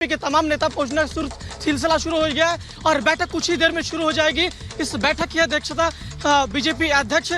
के तमाम नेता पहुंचना सिलसिला शुरू हो गया है और बैठक कुछ ही देर में शुरू हो जाएगी। इस बैठक की अध्यक्षता बीजेपी अध्यक्ष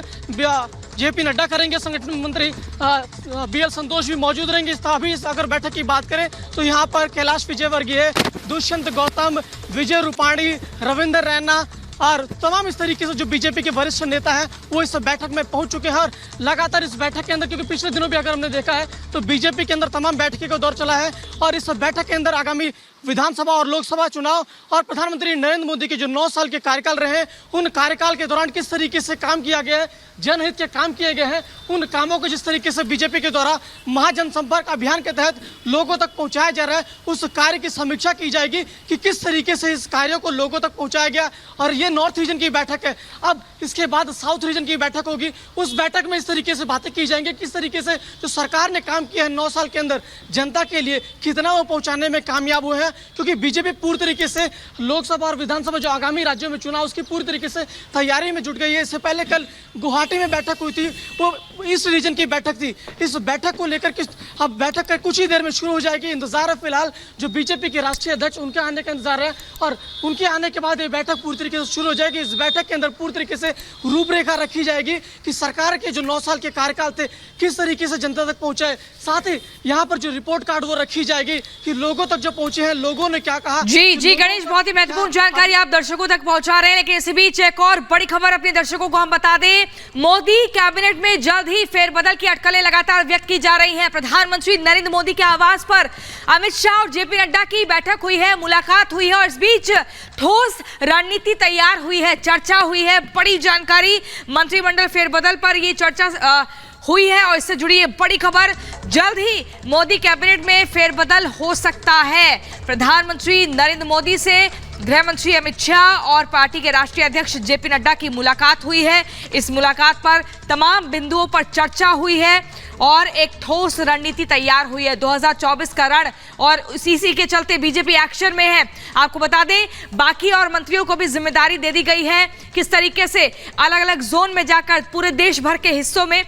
जेपी नड्डा करेंगे। संगठन मंत्री बीएल संतोष भी मौजूद रहेंगे। अभी अगर बैठक की बात करें तो यहाँ पर कैलाश विजयवर्गीय, दुष्यंत गौतम, विजय रूपाणी, रविंद्र रैना और तमाम इस तरीके से जो बीजेपी के वरिष्ठ नेता हैं वो इस बैठक में पहुंच चुके हैं। और लगातार इस बैठक के अंदर, क्योंकि पिछले दिनों भी अगर हमने देखा है तो बीजेपी के अंदर तमाम बैठकों का दौर चला है और इस बैठक के अंदर आगामी विधानसभा और लोकसभा चुनाव और प्रधानमंत्री नरेंद्र मोदी के जो 9 साल के कार्यकाल रहे हैं उन कार्यकाल के दौरान किस तरीके से काम किया गया है, जनहित के काम किए गए हैं, उन कामों को जिस तरीके से बीजेपी के द्वारा महाजनसंपर्क अभियान के तहत लोगों तक पहुंचाया जा रहा है, उस कार्य की समीक्षा की जाएगी कि किस तरीके से इस कार्यों को लोगों तक पहुंचाया गया। और ये नॉर्थ रीजन की बैठक है। अब इसके बाद साउथ रीजन की बैठक होगी। उस बैठक में इस तरीके से बातें की जाएंगी किस तरीके से जो सरकार ने काम किया है 9 साल के अंदर जनता के लिए कितना वो पहुंचाने में कामयाब हुए हैं, क्योंकि बीजेपी पूरी तरीके से लोकसभा और विधानसभा जो आगामी राज्यों में चुनाव उसकी पूरी तरीके से तैयारी में जुट गई है। इससे पहले कल गुवाहाटी में बैठक हुई थी, वो ईस्ट रीजन की बैठक थी। इस बैठक को लेकर अब बैठक कर कुछ ही देर में शुरू हो जाएगी। इंतजार है फिलहाल जो बीजेपी के राष्ट्रीय अध्यक्ष उनके आने का इंतजार है और उनके आने के बाद ये बैठक पूरी तरीके से शुरू हो जाएगी। इस बैठक के अंदर पूरी तरीके से रूपरेखा रखी जाएगी कि सरकार के जो 9 साल के कार्यकाल थे किस तरीके से जनता तक पहुंचाए। साथ ही यहाँ पर जो रिपोर्ट कार्ड वो रखी जाएगी कि लोगों तक जो पहुंचे हैं लोगों ने क्या कहा। जी गणेश, बहुत ही महत्वपूर्ण जानकारी आप दर्शकों तक पहुंचा रहे हैं। लेकिन इसी बीच एक और बड़ी खबर अपने दर्शकों को हम बता दें, मोदी कैबिनेट में जल्द ही फेरबदल की अटकलें लगातार व्यक्त की जा रही हैं। प्रधानमंत्री नरेंद्र मोदी के आवास पर अमित शाह और जेपी नड्डा की बैठक हुई है, मुलाकात हुई है और इस बीच ठोस रणनीति तैयार हुई है, चर्चा हुई है। बड़ी जानकारी, मंत्रिमंडल फेरबदल पर ये चर्चा हुई है और इससे जुड़ी ये बड़ी खबर, जल्द ही मोदी कैबिनेट में फेरबदल हो सकता है। प्रधानमंत्री नरेंद्र मोदी से गृह मंत्री अमित शाह और पार्टी के राष्ट्रीय अध्यक्ष जेपी नड्डा की मुलाकात हुई है। इस मुलाकात पर तमाम बिंदुओं पर चर्चा हुई है और एक ठोस रणनीति तैयार हुई है 2024 का रण, और इसी के चलते बीजेपी एक्शन में है। आपको बता दें, बाकी और मंत्रियों को भी जिम्मेदारी दे दी गई है किस तरीके से अलग अलग जोन में जाकर पूरे देश भर के हिस्सों में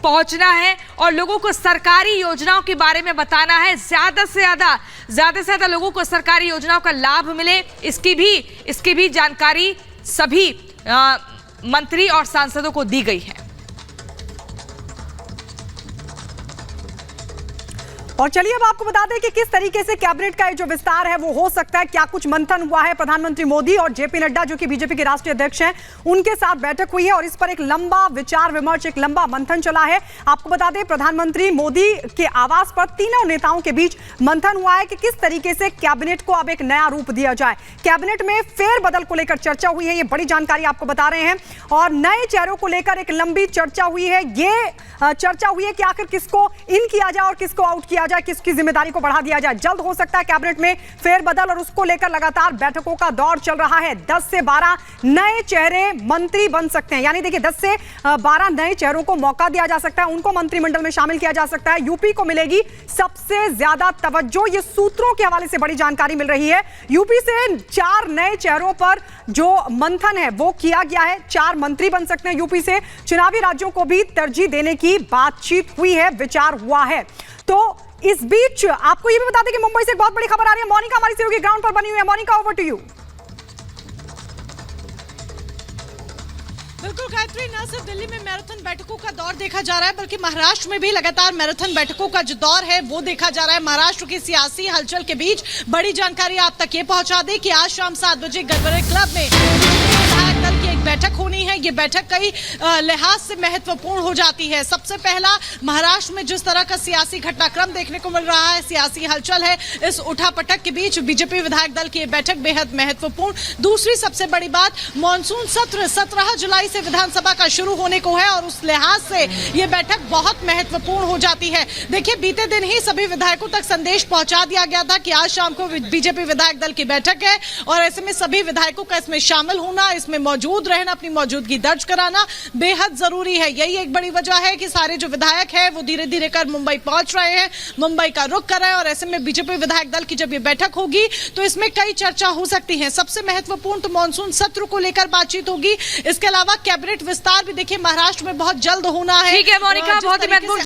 पहुंचना है और लोगों को सरकारी योजनाओं के बारे में बताना है। ज्यादा से ज्यादा लोगों को सरकारी योजनाओं का लाभ मिले, इसकी भी जानकारी सभी मंत्री और सांसदों को दी गई है। और चलिए अब आपको बता दें कि किस तरीके से कैबिनेट का जो विस्तार है वो हो सकता है, क्या कुछ मंथन हुआ है। प्रधानमंत्री मोदी और जेपी नड्डा जो कि बीजेपी के राष्ट्रीय अध्यक्ष हैं उनके साथ बैठक हुई है और इस पर एक लंबा विचार विमर्श, एक लंबा मंथन चला है। आपको बता दें, प्रधानमंत्री मोदी के आवास पर तीनों नेताओं के बीच मंथन हुआ है कि किस तरीके से कैबिनेट को अब एक नया रूप दिया जाए। कैबिनेट में फेरबदल को लेकर चर्चा हुई है, ये बड़ी जानकारी आपको बता रहे हैं। और नए चेहरों को लेकर एक लंबी चर्चा हुई है। ये चर्चा हुई है कि आखिर किसको इन किया जाए और किसको आउट किया जाए, किसकी जिम्मेदारी को बढ़ा दिया जाए। जल्द हो सकता है कैबिनेट में फेरबदल और उसको लेकर लगातार बैठकों का दौर चल रहा है। 10 से 12 नए चेहरे मंत्री बन सकते हैं, यानी देखिए 10 से 12 नए चेहरों को मौका दिया जा सकता है, उनको मंत्रिमंडल में शामिल किया जा सकता है। यूपी को मिलेगी सबसे ज्यादा तवज्जो, ये सूत्रों के हवाले से बड़ी जानकारी मिल रही है। यूपी से 4 नए चेहरों पर जो मंथन है वो किया गया है। 4 मंत्री बन सकते हैं यूपी से। चुनावी राज्यों को भी तरजीह देने की बातचीत हुई है, विचार हुआ है। तो इस बीच आपको ये भी बता दें कि मुंबई से एक बहुत बड़ी खबर आ रही है। मोनिका हमारी सहयोगी ग्राउंड पर बनी हुई है। Monika, over to you. बिल्कुल गायत्री, न सिर्फ दिल्ली में मैराथन बैठकों का दौर देखा जा रहा है बल्कि महाराष्ट्र में भी लगातार मैराथन बैठकों का जो दौर है वो देखा जा रहा है। महाराष्ट्र की सियासी हलचल के बीच बड़ी जानकारी आप तक ये पहुंचा दे कि आज शाम 7 बजे गरबरे क्लब में विधायक दल की एक बैठक होनी है। ये बैठक कई लिहाज से महत्वपूर्ण हो जाती है। सबसे पहला, महाराष्ट्र में जिस तरह का सियासी घटनाक्रम देखने को मिल रहा है, सियासी हलचल है, इस उठापटक के बीच बीजेपी विधायक दल की बैठक बेहद महत्वपूर्ण। दूसरी सबसे बड़ी बात, मानसून सत्र 17 जुलाई से विधानसभा का शुरू होने को है और उस लिहाज से ये बैठक बहुत महत्वपूर्ण हो जाती है। देखिए, बीते दिन ही सभी विधायकों तक संदेश पहुंचा दिया गया था कि आज शाम को बीजेपी विधायक दल की बैठक है और ऐसे में सभी विधायकों का इसमें शामिल होना, इसमें मौजूद रहना, अपनी मौजूदगी दर्ज कराना बेहद जरूरी है। यही एक बड़ी वजह है कि सारे जो विधायक है वो धीरे धीरे कर मुंबई पहुंच रहे हैं, मुंबई का रुख कर रहे हैं और ऐसे में बीजेपी विधायक दल की जब ये बैठक होगी तो इसमें कई चर्चा हो सकती है। सबसे महत्वपूर्ण तो मानसून सत्र को लेकर बातचीत होगी। इसके अलावा कैबिनेट विस्तार भी देखिए महाराष्ट्र में बहुत जल्द होना है। ठीक है मोनिका, बहुत ही महत्वपूर्ण